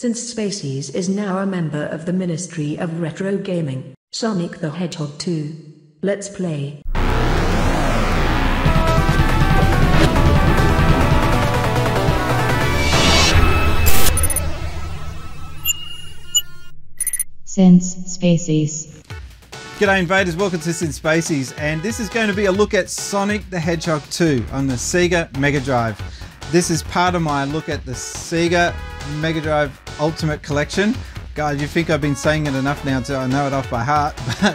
Since Spacies is now a member of the Ministry of Retro Gaming, Sonic the Hedgehog 2. Let's play. Since Spacies. G'day invaders, welcome to Since Spacies, and this is going to be a look at Sonic the Hedgehog 2 on the Sega Mega Drive. This is part of my look at the Sega Mega Drive Ultimate Collection. Guys, you think I've been saying it enough now to I know it off by heart, but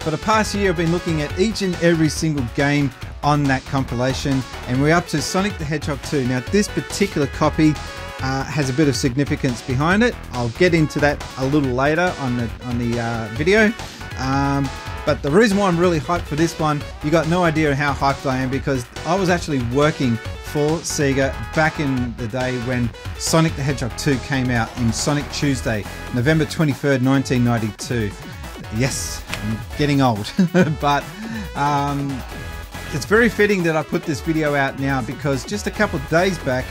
for the past year I've been looking at each and every single game on that compilation, and we're up to Sonic the Hedgehog 2. Now this particular copy has a bit of significance behind it. I'll get into that a little later on the video. But the reason why I'm really hyped for this one, you got no idea how hyped I am, because I was actually working for Sega back in the day when Sonic the Hedgehog 2 came out in Sonic Tuesday, November 23rd, 1992. Yes, I'm getting old, but it's very fitting that I put this video out now, because just a couple of days back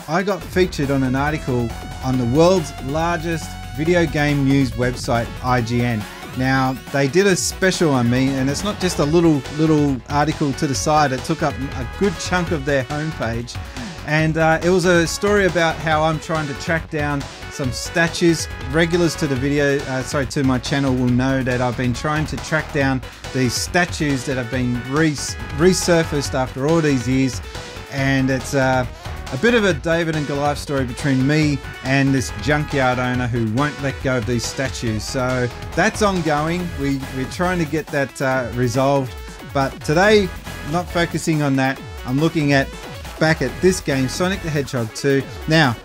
I got featured on an article on the world's largest video game news website, IGN. Now they did a special on me, and it's not just a little article to the side. It took up a good chunk of their homepage, and it was a story about how I'm trying to track down some statues. Regulars to the video, to my channel, will know that I've been trying to track down these statues that have been resurfaced after all these years, and it's a bit of a David and Goliath story between me and this junkyard owner who won't let go of these statues. So that's ongoing. We're trying to get that resolved. But today, I'm not focusing on that. I'm looking back at this game, Sonic the Hedgehog 2. Now,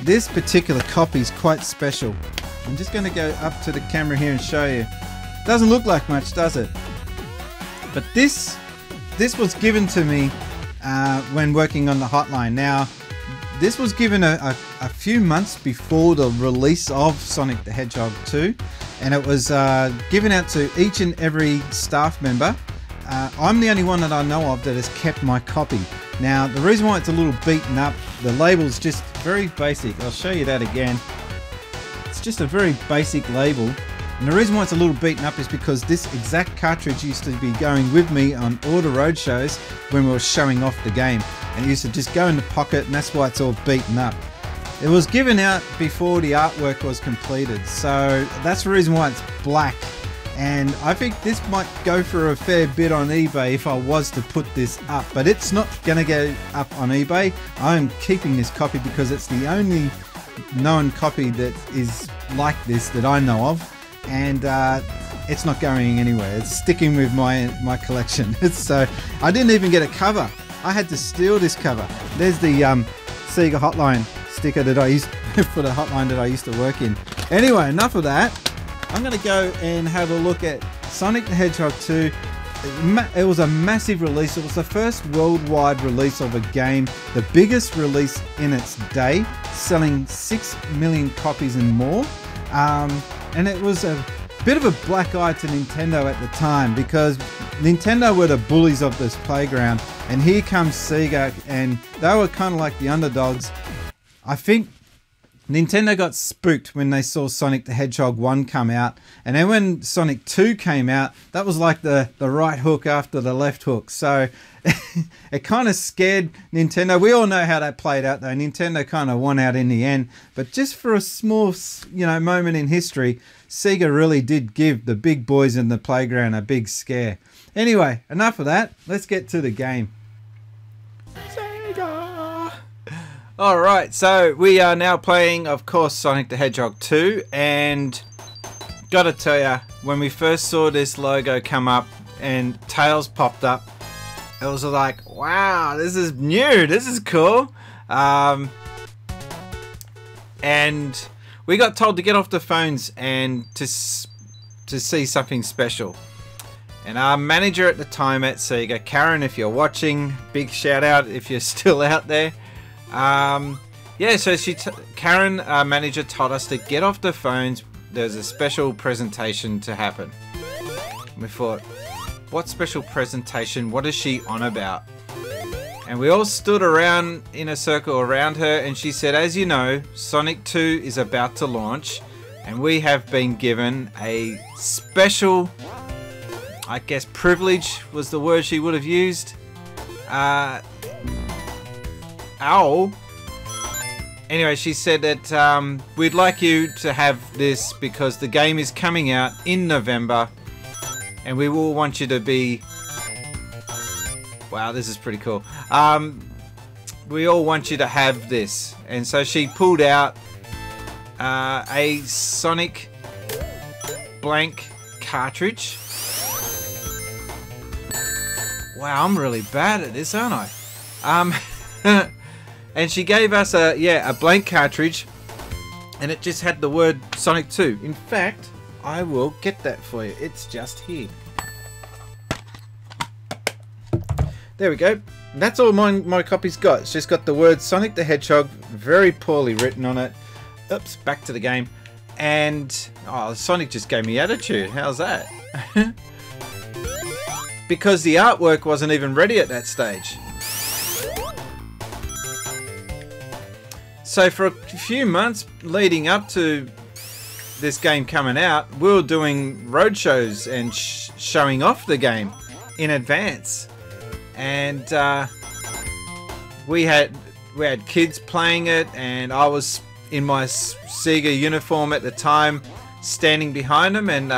this particular copy is quite special. I'm just going to go up to the camera here and show you. Doesn't look like much, does it? But this was given to me when working on the hotline. Now this was given a few months before the release of Sonic the Hedgehog 2, and it was given out to each and every staff member. I'm the only one that I know of that has kept my copy. Now the reason why it's a little beaten up, the label's just very basic. I'll show you that again. It's just a very basic label. And the reason why it's a little beaten up is because this exact cartridge used to be going with me on all the road shows when we were showing off the game. And it used to just go in the pocket, and that's why it's all beaten up. It was given out before the artwork was completed, so that's the reason why it's black. And I think this might go for a fair bit on eBay if I was to put this up, but it's not going to go up on eBay. I'm keeping this copy because it's the only known copy that is like this that I know of. And it's not going anywhere. It's sticking with my collection. So I didn't even get a cover. I had to steal this cover. There's the Sega Hotline sticker that I used for the hotline that I used to work in. Anyway, enough of that. I'm going to go and have a look at Sonic the Hedgehog 2. It was a massive release. It was the first worldwide release of a game, the biggest release in its day, selling 6 million copies and more. And it was a bit of a black eye to Nintendo at the time, because Nintendo were the bullies of this playground, and here comes Sega, and they were kind of like the underdogs. I think Nintendo got spooked when they saw Sonic the Hedgehog 1 come out, and then when Sonic 2 came out, that was like the right hook after the left hook. So it kind of scared Nintendo. We all know how that played out though. Nintendo kind of won out in the end, but just for a small, moment in history, Sega really did give the big boys in the playground a big scare. Anyway, enough of that. Let's get to the game. Sega! Alright, so we are now playing, of course, Sonic the Hedgehog 2, and gotta tell ya, when we first saw this logo come up and Tails popped up, it was like, wow, this is new, this is cool. And we got told to get off the phones and to see something special. And our manager at the time at Sega, Karen, if you're watching, big shout out if you're still out there. So Karen, our manager, told us to get off the phones. There's a special presentation to happen. We thought, what special presentation? What is she on about? And we all stood around in a circle around her, and she said, as you know, Sonic 2 is about to launch, and we have been given a special, I guess privilege was the word she would have used. Owl. Anyway, she said that we'd like you to have this because the game is coming out in November, and we will want you to be... Wow, this is pretty cool. We all want you to have this. And so she pulled out a Sonic blank cartridge. Wow, I'm really bad at this, aren't I? And she gave us a blank cartridge, and it just had the word Sonic 2. In fact, I will get that for you. It's just here. There we go. That's all my copy's got. It's just got the word Sonic the Hedgehog very poorly written on it. Oops, back to the game. And, oh, Sonic just gave me attitude. How's that? Because the artwork wasn't even ready at that stage. So for a few months leading up to this game coming out, we were doing roadshows and showing off the game in advance. And we had kids playing it, and I was in my Sega uniform at the time, standing behind them, and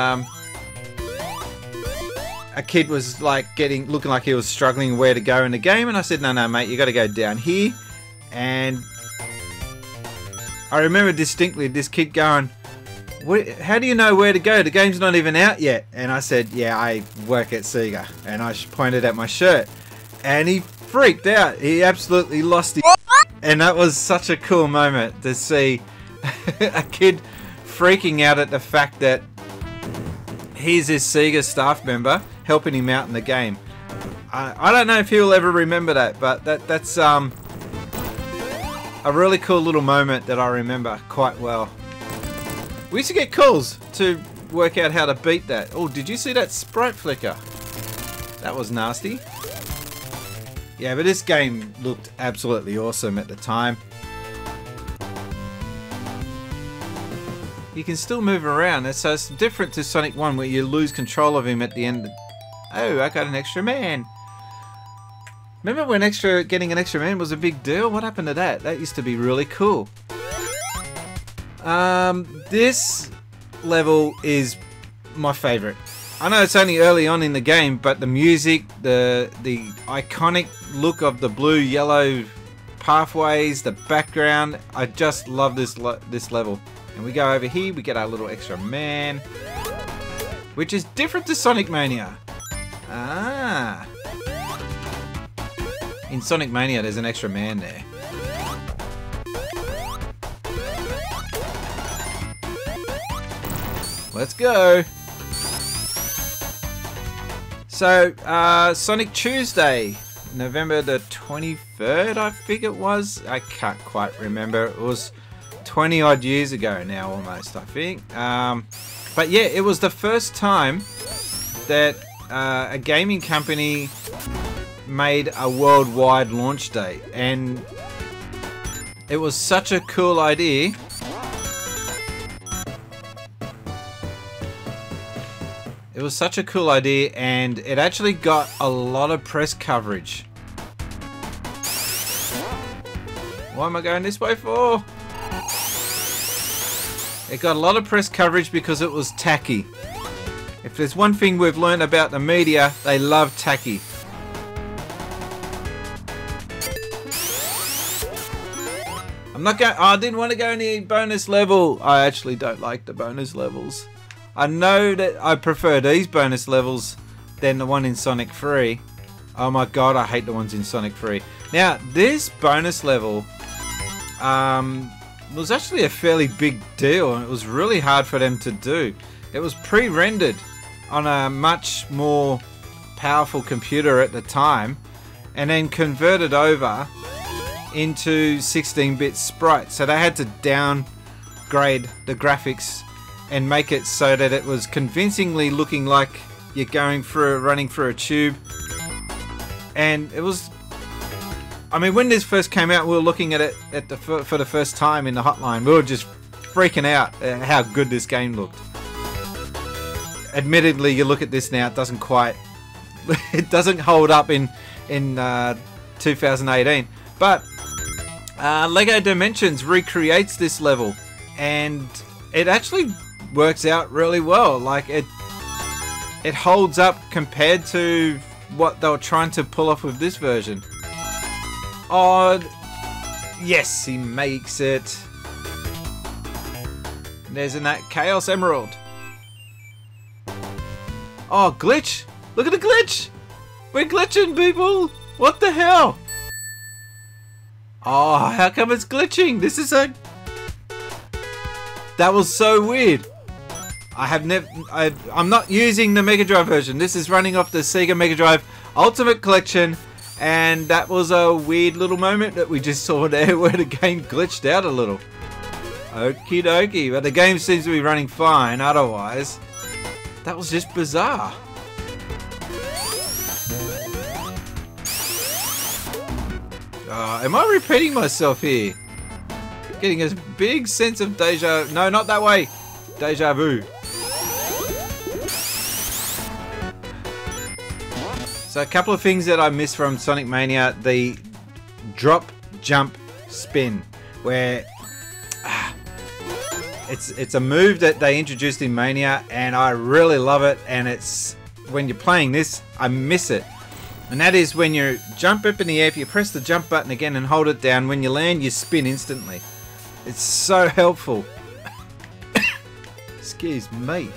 a kid was like looking like he was struggling where to go in the game, and I said, no mate, you got to go down here. And I remember distinctly this kid going, how do you know where to go? The game's not even out yet. And I said, yeah, I work at Sega. And I pointed at my shirt. And he freaked out. He absolutely lost his... And that was such a cool moment to see a kid freaking out at the fact that he's his Sega staff member helping him out in the game. I don't know if he'll ever remember that, but that's a really cool little moment that I remember quite well. We used to get calls to work out how to beat that. Oh, did you see that sprite flicker? That was nasty. Yeah, but this game looked absolutely awesome at the time. You can still move around, so it's different to Sonic 1 where you lose control of him at the end. Oh, I got an extra man. Remember when getting an extra man was a big deal? What happened to that? That used to be really cool. This level is my favorite. I know it's only early on in the game, but the music, the iconic look of the blue yellow pathways, the background, I just love this level. And we go over here, we get our little extra man, which is different to Sonic Mania. Ah, in Sonic Mania there's an extra man there. Let's go. So, Sonic Tuesday, November the 23rd, I think it was. I can't quite remember. It was 20 odd years ago now, almost, I think. But yeah, it was the first time that a gaming company made a worldwide launch date. And it was such a cool idea. It was such a cool idea, and it actually got a lot of press coverage. Why am I going this way for? It got a lot of press coverage because it was tacky. If there's one thing we've learned about the media, they love tacky. I didn't want to go any bonus level. I actually don't like the bonus levels. I know that I prefer these bonus levels than the one in Sonic 3. Oh my god, I hate the ones in Sonic 3. Now, this bonus level was actually a fairly big deal, and it was really hard for them to do. It was pre-rendered on a much more powerful computer at the time, and then converted over into 16-bit sprites. So they had to downgrade the graphics and make it so that it was convincingly looking like you're running through a tube. And it was I mean, when this first came out, we were looking at it for the first time in the hotline. We were just freaking out at how good this game looked. Admittedly, you look at this now, it doesn't quite... it doesn't hold up in 2018. But LEGO Dimensions recreates this level, and it actually works out really well. Like, it holds up compared to what they were trying to pull off with this version. Oh, yes, he makes it. There's that Chaos Emerald. Oh, glitch! Look at the glitch! We're glitching, people! What the hell? Oh, how come it's glitching? This is a... That was so weird. I'm not using the Mega Drive version. This is running off the Sega Mega Drive Ultimate Collection, and that was a weird little moment that we just saw there where the game glitched out a little. Okie dokie, but the game seems to be running fine otherwise. That was just bizarre. Am I repeating myself here? Getting a big sense of deja... No, not that way. Deja vu. So a couple of things that I missed from Sonic Mania. The drop, jump, spin. Where... It's a move that they introduced in Mania, and I really love it. And it's... When you're playing this, I miss it. And that is when you jump up in the air, if you press the jump button again and hold it down, when you land, you spin instantly. It's so helpful. Excuse me.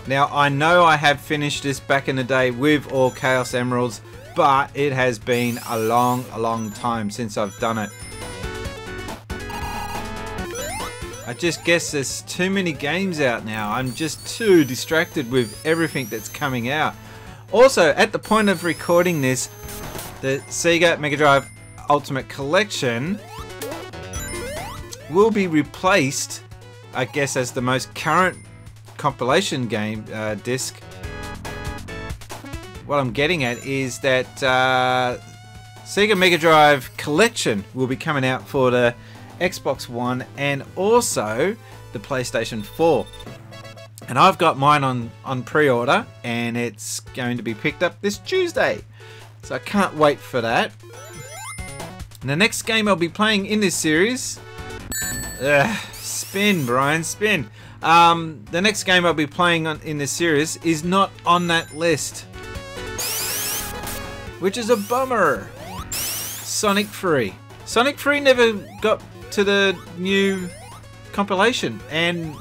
Now, I know I have finished this back in the day with all Chaos Emeralds, but it has been a long time since I've done it. I just guess there's too many games out now. I'm just too distracted with everything that's coming out. Also, at the point of recording this, the Sega Mega Drive Ultimate Collection will be replaced, I guess, as the most current compilation game disc. What I'm getting at is that Sega Mega Drive Collection will be coming out for the Xbox One and also the PlayStation 4. And I've got mine on pre-order, and it's going to be picked up this Tuesday. So I can't wait for that. And the next game I'll be playing in this series... spin, Brian, spin. The next game I'll be playing in this series is not on that list, which is a bummer. Sonic 3. Sonic 3 never got to the new compilation, and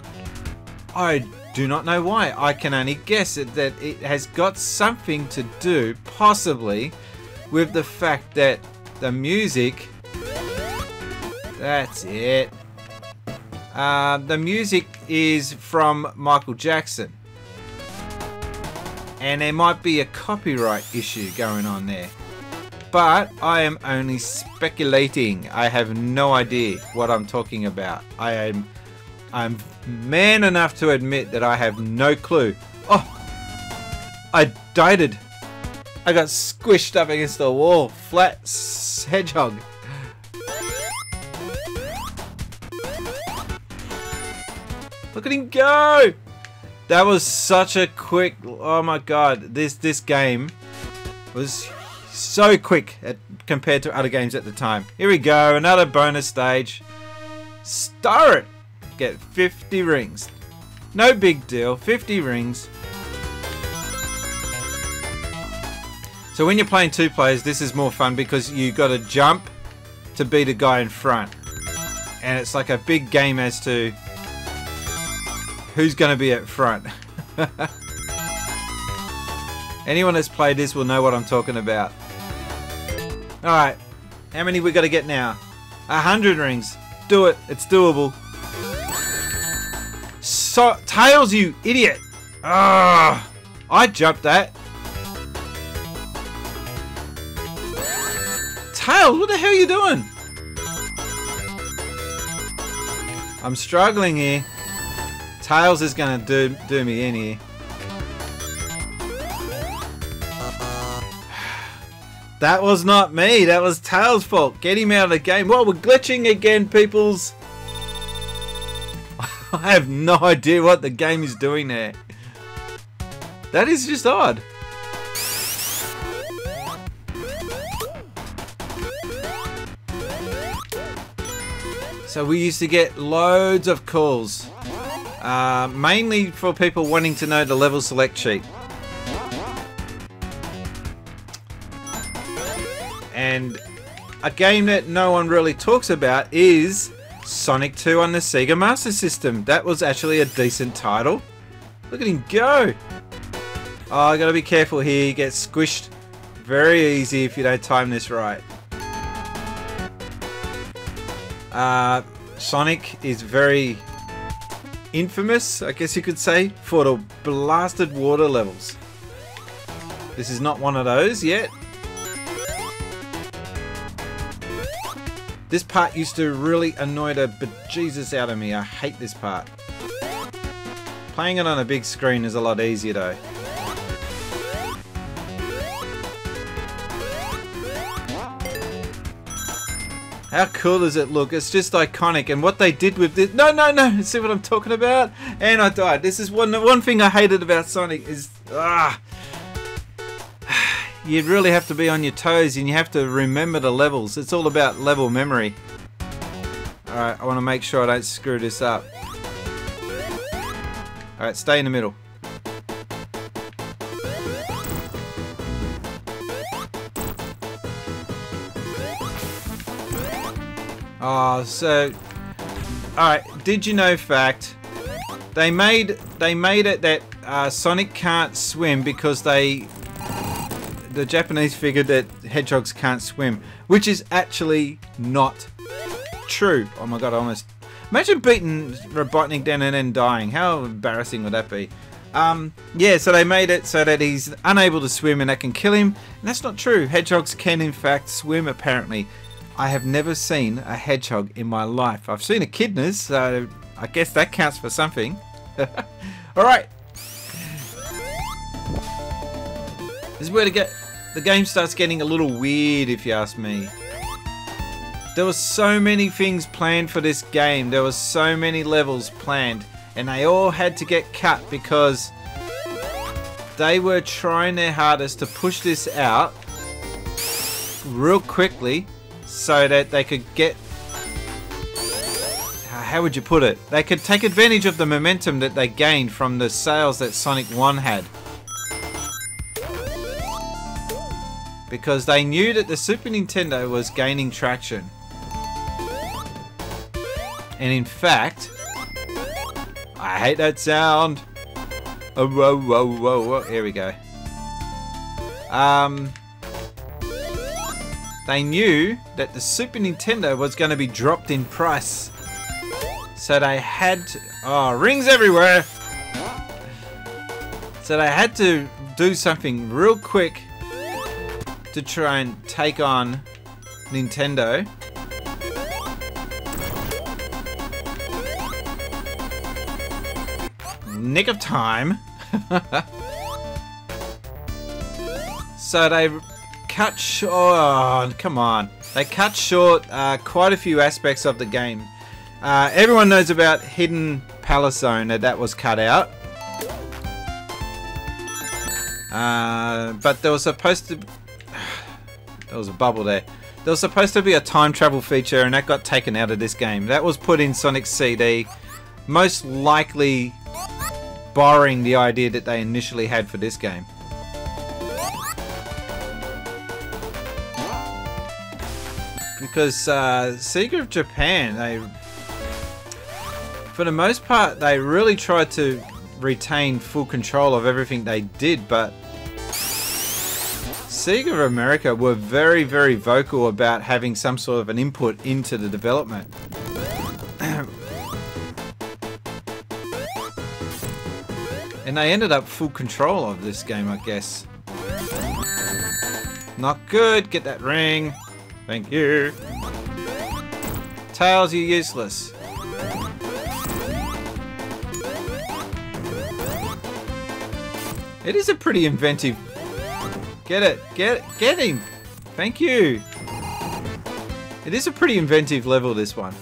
I do not know why. I can only guess that it has got something to do, possibly, with the fact that the music... That's it. The music is from Michael Jackson, and there might be a copyright issue going on there. But I am only speculating. I have no idea what I'm talking about. I'm man enough to admit that I have no clue. Oh, I died. I got squished up against the wall. Flat hedgehog. Look at him go! That was such a quick... Oh my god, this game was so quick compared to other games at the time. Here we go, another bonus stage. Star it! Get 50 rings. No big deal, 50 rings. So when you're playing two players, this is more fun because you got to jump to beat a guy in front. And it's like a big game as to who's going to be at front. Anyone that's played this will know what I'm talking about. Alright, how many we got to get now? 100 rings. Do it, it's doable. So, Tails, you idiot! Ah, I jumped that. Tails, what the hell are you doing? I'm struggling here. Tails is gonna do me in here. That was not me. That was Tails' fault. Get him out of the game. Well, we're glitching again, peoples. I have no idea what the game is doing there. That is just odd. So we used to get loads of calls. Mainly for people wanting to know the level select sheet. And a game that no one really talks about is Sonic 2 on the Sega Master System. That was actually a decent title. Look at him go. Oh, I gotta be careful here. He gets squished very easy if you don't time this right. Sonic is very infamous, I guess you could say, for the blasted water levels. This is not one of those yet. This part used to really annoy the bejesus out of me. I hate this part. Playing it on a big screen is a lot easier though. How cool does it look? It's just iconic, and what they did with this... No! See what I'm talking about? And I died. This is one thing I hated about Sonic is... You really have to be on your toes, and you have to remember the levels. It's all about level memory. Alright, I want to make sure I don't screw this up. Alright, stay in the middle. Oh, so... Alright, did you know fact? They made it that Sonic can't swim because the Japanese figured that hedgehogs can't swim, which is actually not true. Oh my god, I almost... Imagine beating Robotnik down and then dying. How embarrassing would that be? Yeah, so they made it so that he's unable to swim and that can kill him. And that's not true. Hedgehogs can in fact swim apparently. I have never seen a hedgehog in my life. I've seen echidnas, so I guess that counts for something. Alright. This is where the game starts getting a little weird, if you ask me. There were so many things planned for this game. There were so many levels planned, and they all had to get cut because they were trying their hardest to push this out real quickly so that they could get... How would you put it? They could take advantage of the momentum that they gained from the sales that Sonic 1 had. Because they knew that the Super Nintendo was gaining traction. And in fact, I hate that sound. Oh, whoa, whoa, whoa, whoa. Here we go. They knew that the Super Nintendo was going to be dropped in price. So they had to... Oh, rings everywhere! So they had to do something real quick to try and take on Nintendo. Nick of time. So they cut short... Oh, come on. They cut short quite a few aspects of the game. Everyone knows about Hidden Palace Zone, that was cut out. But there was supposed to... There was a bubble there. There was supposed to be a time travel feature, and that got taken out of this game. That was put in Sonic's CD, most likely borrowing the idea that they initially had for this game. Because Sega of Japan, for the most part, they really tried to retain full control of everything they did, but Sega of America were very, very vocal about having some sort of an input into the development. And they ended up full control of this game, I guess. Not good. Get that ring. Thank you. Tails, you're useless. It is a pretty inventive... Get it. Get him. Thank you. It is a pretty inventive level, this one.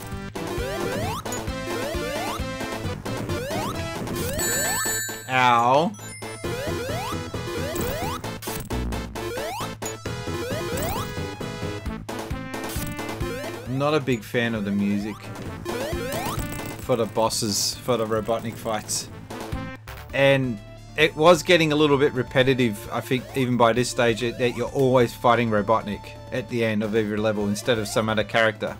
Ow. I'm not a big fan of the music for the bosses, for the Robotnik fights. And it was getting a little bit repetitive, I think, even by this stage, that you're always fighting Robotnik at the end of every level instead of some other character.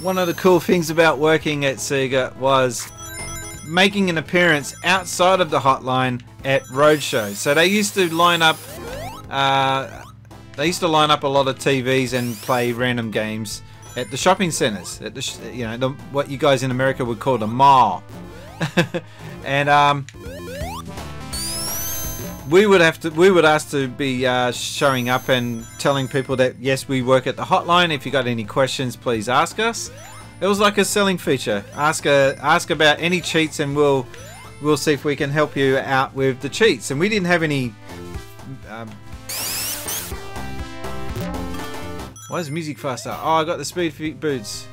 One of the cool things about working at Sega was making an appearance outside of the hotline at roadshows. So they used to line up a lot of TVs and play random games at the shopping centers, at the what you guys in America would call the mall. And we would ask to be showing up and telling people that yes, we work at the hotline. If you got any questions, please ask us. It was like a selling feature. Ask about any cheats, and we'll see if we can help you out with the cheats. And we didn't have any. Why is music faster? Oh, I got the speed feet boots.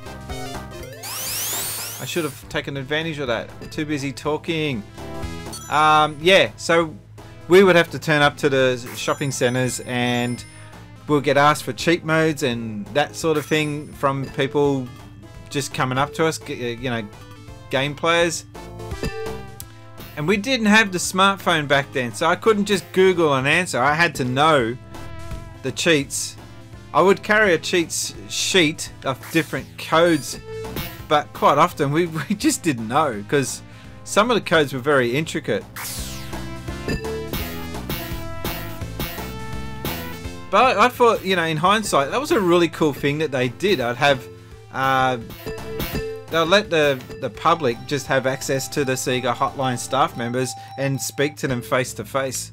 I should have taken advantage of that. I'm too busy talking. Yeah, so we would have to turn up to the shopping centers and we'll get asked for cheat modes and that sort of thing from people just coming up to us, game players. And we didn't have the smartphone back then, so I couldn't just Google an answer. I had to know the cheats. I would carry a cheats sheet of different codes, but quite often we just didn't know because some of the codes were very intricate. But I thought, in hindsight, that was a really cool thing that they did. I'd have, they'll let the public just have access to the Sega hotline staff members and speak to them face to face,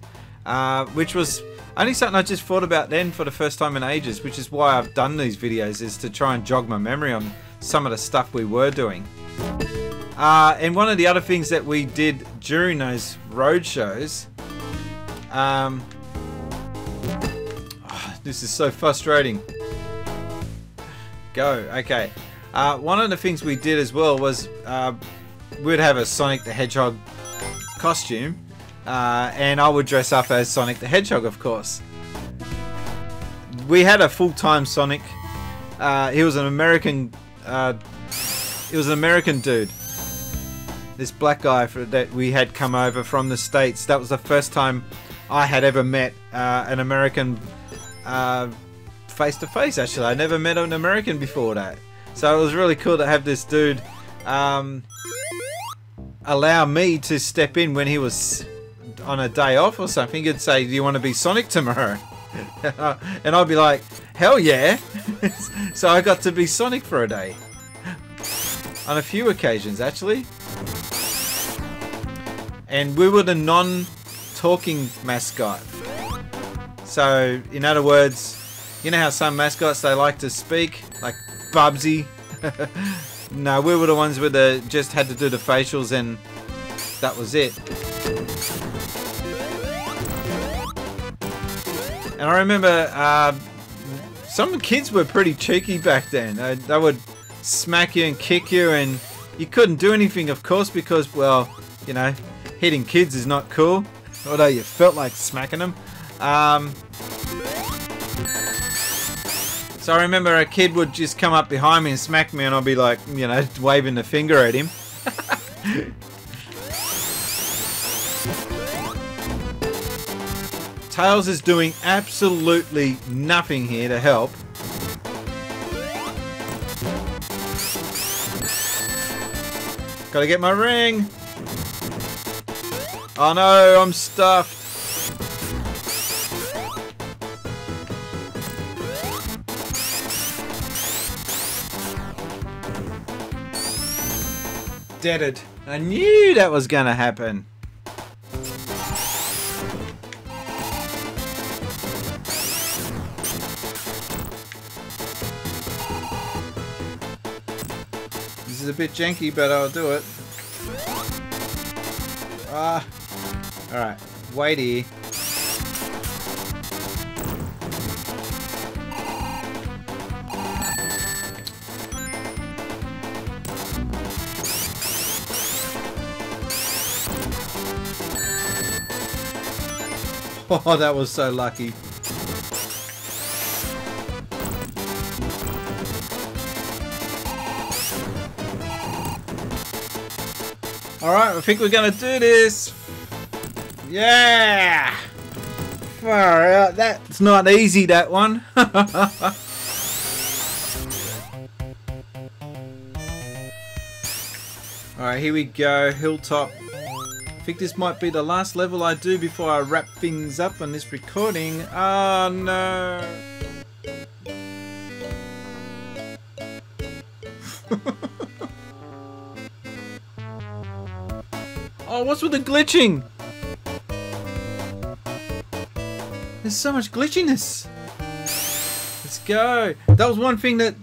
which was only something I just thought about then for the first time in ages, which is why I've done these videos, is to try and jog my memory on some of the stuff we were doing. And one of the other things that we did during those road shows, this is so frustrating. Okay. One of the things we did as well was we'd have a Sonic the Hedgehog costume. And I would dress up as Sonic the Hedgehog, of course. We had a full-time Sonic. He was an American. Dude. This black guy that we had come over from the States. That was the first time I had ever met an American face to face. Actually, I never met an American before that. So it was really cool to have this dude allow me to step in when he was on a day off or something. He'd say, "Do you want to be Sonic tomorrow?" And I'd be like, "Hell yeah!" So I got to be Sonic for a day. On a few occasions, actually. And we were the non-talking mascot. So, in other words, you know how some mascots, they like to speak, like Bubsy? No, we were the ones with just had to do the facials and that was it. And I remember some kids were pretty cheeky back then. They would smack you and kick you, and you couldn't do anything, of course, because, well, hitting kids is not cool, although you felt like smacking them. So I remember a kid would just come up behind me and smack me, and I'd be like, waving the finger at him. Tails is doing absolutely nothing here to help. Gotta get my ring. Oh no, I'm stuffed. Deaded. I knew that was gonna happen. This is a bit janky, but I'll do it. Alright, wait here. Oh, that was so lucky. Alright, I think we're gonna do this. Yeah! Far out. That's not easy, that one. Alright, here we go. Hilltop. I think this might be the last level I do before I wrap things up on this recording. Oh no! Oh, what's with the glitching? There's so much glitchiness. Let's go. That was one thing that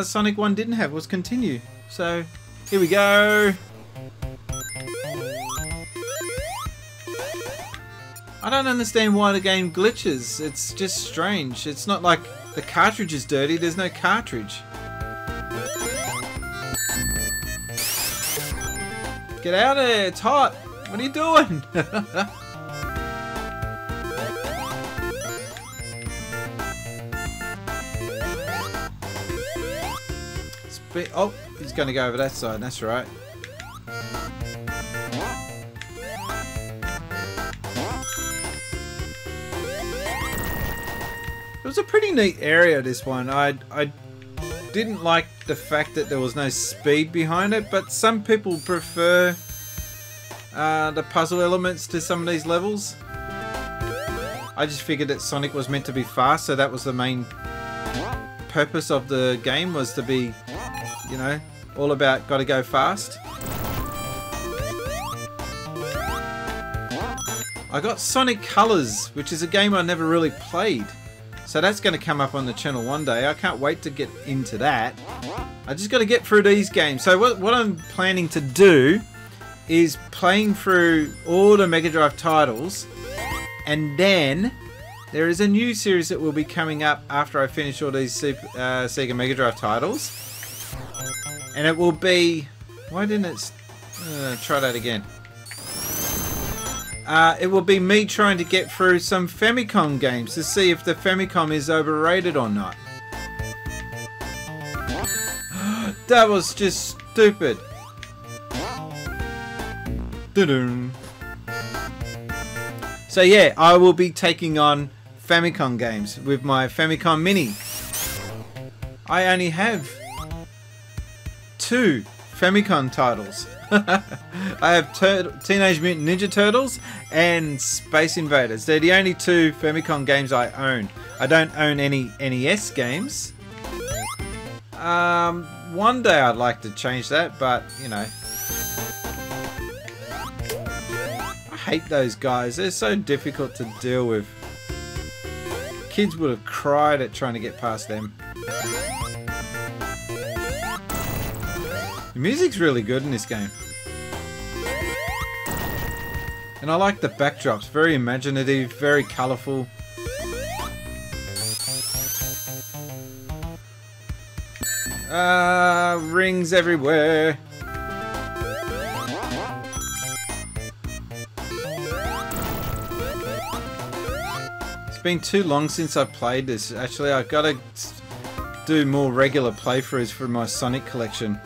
Sonic 1 didn't have, was continue. So, here we go. I don't understand why the game glitches. It's just strange. It's not like the cartridge is dirty. There's no cartridge. Get out of there, it's hot. What are you doing? Oh, he's going to go over that side, that's right. It was a pretty neat area, this one. I didn't like the fact that there was no speed behind it, but some people prefer the puzzle elements to some of these levels. I just figured that Sonic was meant to be fast, so that was the main purpose of the game, was to be, you know, all about gotta go fast. I got Sonic Colors, which is a game I never really played. So that's going to come up on the channel one day. I can't wait to get into that. I just got to get through these games. So what I'm planning to do is playing through all the Mega Drive titles, and then there is a new series that will be coming up after I finish all these Sega Mega Drive titles, and it will be, why didn't it try that again? It will be me trying to get through some Famicom games to see if the Famicom is overrated or not. That was just stupid. Doo-doo. So yeah, I will be taking on Famicom games with my Famicom Mini. I only have 2 Famicom titles. I have Teenage Mutant Ninja Turtles and Space Invaders. They're the only 2 Famicom games I own. I don't own any NES games. One day I'd like to change that, but you know, I hate those guys. They're so difficult to deal with. Kids would have cried at trying to get past them. The music's really good in this game. And I like the backdrops, very imaginative, very colourful. Rings everywhere. It's been too long since I played this. Actually, I've got to do more regular playthroughs for my Sonic collection.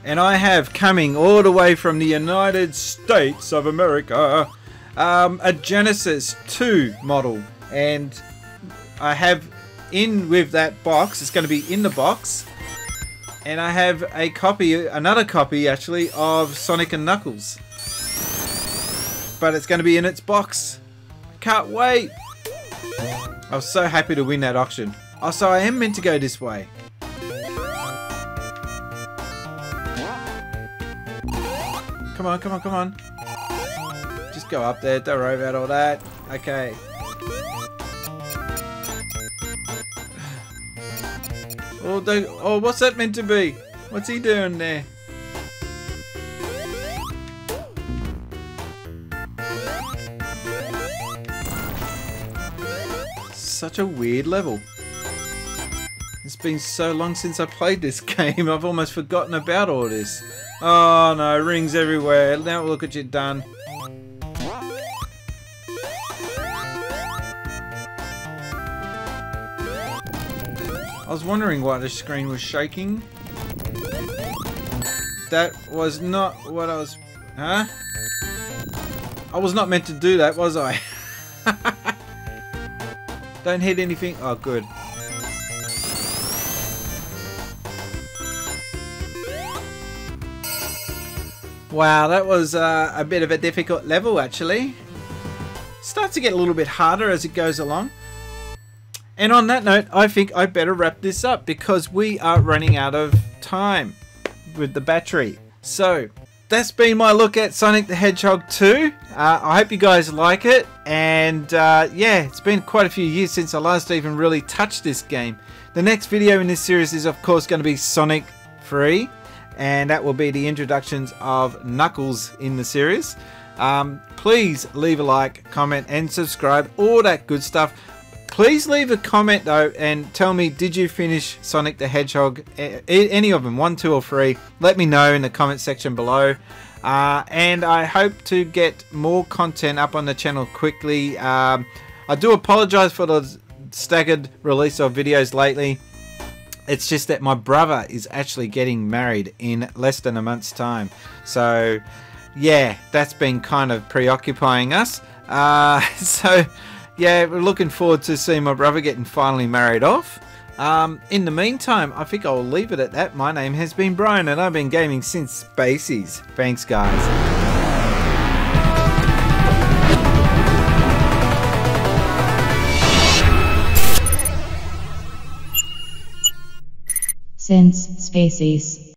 And I have, coming all the way from the United States of America, a Genesis 2 model. And I have in with that box, it's going to be in the box. And I have a copy, another copy actually, of Sonic and Knuckles. But it's going to be in its box. I can't wait. I was so happy to win that auction. Oh, so I am meant to go this way. Come on, come on, come on. Just go up there, don't worry about all that. Okay. Oh, what's that meant to be? What's he doing there? Such a weird level. It's been so long since I played this game, I've almost forgotten about all this. Oh no, rings everywhere. Now look at you done. I was wondering why the screen was shaking. That was not what I was... Huh? I was not meant to do that, was I? Don't hit anything. Oh, good. Wow, that was a bit of a difficult level, actually. Starts to get a little bit harder as it goes along. And on that note, I think I better wrap this up because we are running out of time with the battery. So, that's been my look at Sonic the Hedgehog 2. I hope you guys like it. And yeah, it's been quite a few years since I last even really touched this game. The next video in this series is of course going to be Sonic 3. And that will be the introductions of Knuckles in the series. Please leave a like, comment and subscribe, all that good stuff. Please leave a comment though and tell me, did you finish Sonic the Hedgehog, any of them, 1, 2 or 3? Let me know in the comment section below. And I hope to get more content up on the channel quickly. I do apologize for the staggered release of videos lately. It's just that my brother is actually getting married in less than a month's time. So, yeah, that's been kind of preoccupying us. So, yeah, we're looking forward to seeing my brother getting finally married off. In the meantime, I think I'll leave it at that. My name has been Brian, and I've been gaming since Spaceys. Thanks, guys. Since Spaceys.